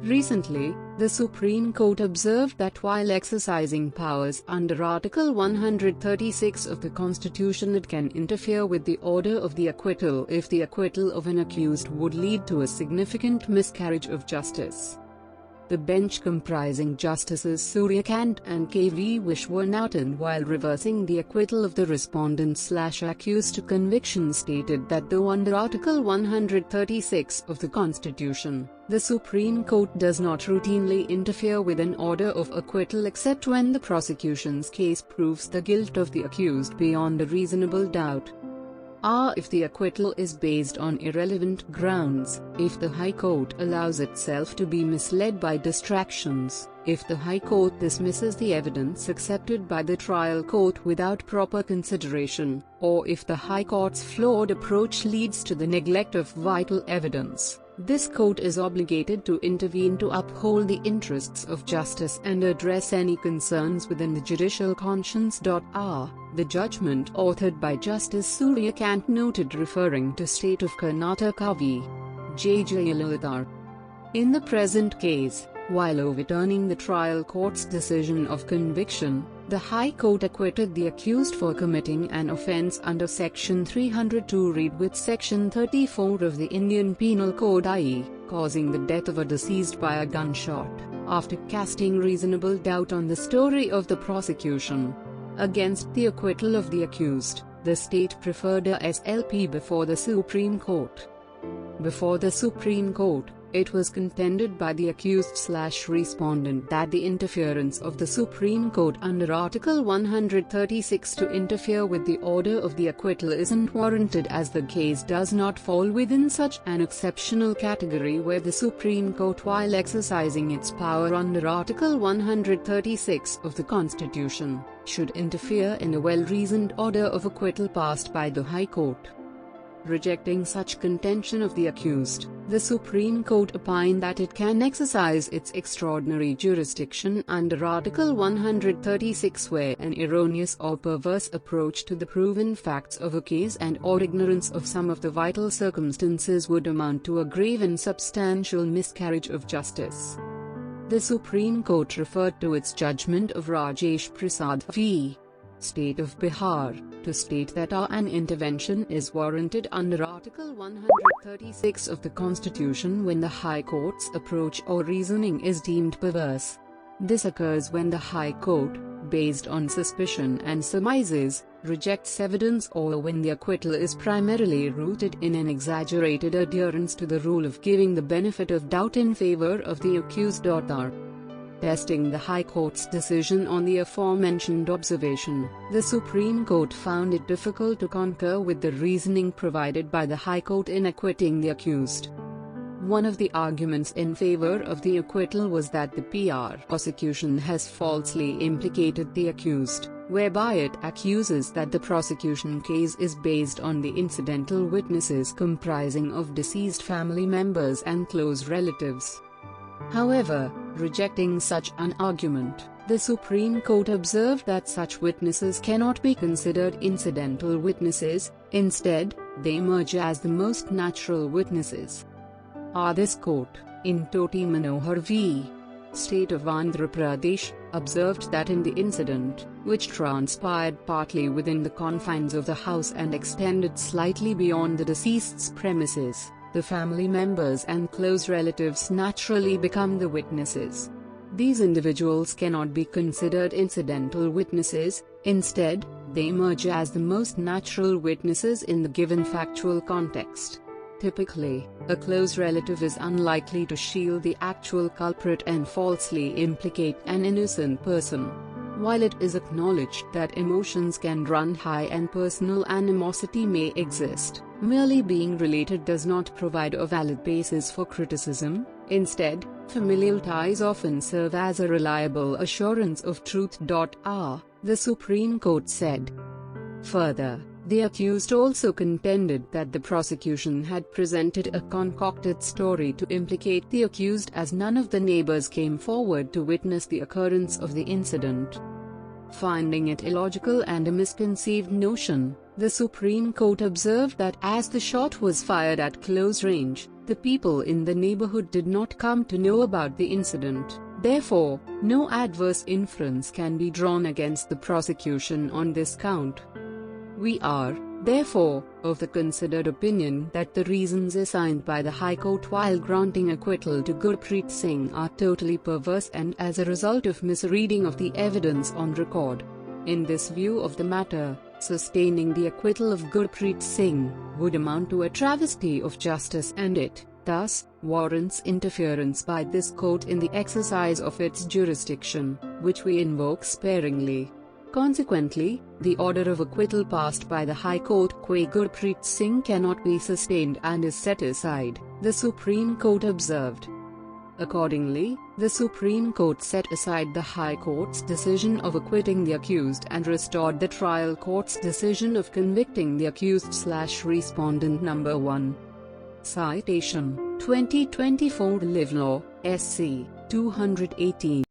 Recently, the Supreme Court observed that while exercising powers under Article 136 of the Constitution, it can interfere with the order of the acquittal if the acquittal of an accused would lead to a significant miscarriage of justice. The bench, comprising Justices Suryakant and K.V. Vishwanathan, while reversing the acquittal of the respondent/accused to conviction, stated that though under Article 136 of the Constitution, the Supreme Court does not routinely interfere with an order of acquittal except when the prosecution's case proves the guilt of the accused beyond a reasonable doubt. If the acquittal is based on irrelevant grounds, if the High Court allows itself to be misled by distractions, if the High Court dismisses the evidence accepted by the trial court without proper consideration, or if the High Court's flawed approach leads to the neglect of vital evidence, this court is obligated to intervene to uphold the interests of justice and address any concerns within the judicial conscience. The judgment, authored by Justice Suryakant, noted, referring to State of Karnataka v. J. Jayalalitha. In the present case, while overturning the trial court's decision of conviction, the High Court acquitted the accused for committing an offence under Section 302 read with Section 34 of the Indian Penal Code, i.e., causing the death of a deceased by a gunshot, after casting reasonable doubt on the story of the prosecution. Against the acquittal of the accused, the state preferred a SLP before the Supreme Court. Before the Supreme Court, it was contended by the accused/respondent that the interference of the Supreme Court under Article 136 to interfere with the order of the acquittal isn't warranted, as the case does not fall within such an exceptional category where the Supreme Court, while exercising its power under Article 136 of the Constitution, should interfere in a well-reasoned order of acquittal passed by the High Court. Rejecting such contention of the accused, the Supreme Court opined that it can exercise its extraordinary jurisdiction under Article 136 where an erroneous or perverse approach to the proven facts of a case and/or ignorance of some of the vital circumstances would amount to a grave and substantial miscarriage of justice. The Supreme Court referred to its judgment of Rajesh Prasad v. State of Bihar, to state that an intervention is warranted under Article 136 of the Constitution when the High Court's approach or reasoning is deemed perverse. This occurs when the High Court, based on suspicion and surmises, rejects evidence, or when the acquittal is primarily rooted in an exaggerated adherence to the rule of giving the benefit of doubt in favor of the accused. Testing the High Court's decision on the aforementioned observation, the Supreme Court found it difficult to concur with the reasoning provided by the High Court in acquitting the accused. One of the arguments in favor of the acquittal was that the prosecution has falsely implicated the accused, whereby it accuses that the prosecution case is based on the incidental witnesses comprising of deceased family members and close relatives. However, rejecting such an argument, the Supreme Court observed that such witnesses cannot be considered incidental witnesses. Instead, they emerge as the most natural witnesses. This court, in Toti Manohar v. State of Andhra Pradesh, observed that in the incident, which transpired partly within the confines of the house and extended slightly beyond the deceased's premises, the family members and close relatives naturally become the witnesses. These individuals cannot be considered incidental witnesses. Instead, they emerge as the most natural witnesses in the given factual context. Typically, a close relative is unlikely to shield the actual culprit and falsely implicate an innocent person. While it is acknowledged that emotions can run high and personal animosity may exist, merely being related does not provide a valid basis for criticism. Instead, familial ties often serve as a reliable assurance of truth. The Supreme Court said. Further, the accused also contended that the prosecution had presented a concocted story to implicate the accused, as none of the neighbors came forward to witness the occurrence of the incident. Finding it illogical and a misconceived notion, the Supreme Court observed that as the shot was fired at close range, The people in the neighborhood did not come to know about the incident. Therefore, no adverse inference can be drawn against the prosecution on this count. We are, therefore, of the considered opinion that the reasons assigned by the High Court while granting acquittal to Gurpreet Singh are totally perverse and as a result of misreading of the evidence on record. In this view of the matter, sustaining the acquittal of Gurpreet Singh would amount to a travesty of justice and it, thus, warrants interference by this court in the exercise of its jurisdiction, which we invoke sparingly. Consequently, the order of acquittal passed by the High Court qua Gurpreet Singh cannot be sustained and is set aside, the Supreme Court observed. Accordingly, the Supreme Court set aside the High Court's decision of acquitting the accused and restored the trial court's decision of convicting the accused/respondent number 1. Citation: 2024 Live Law, SC. 218.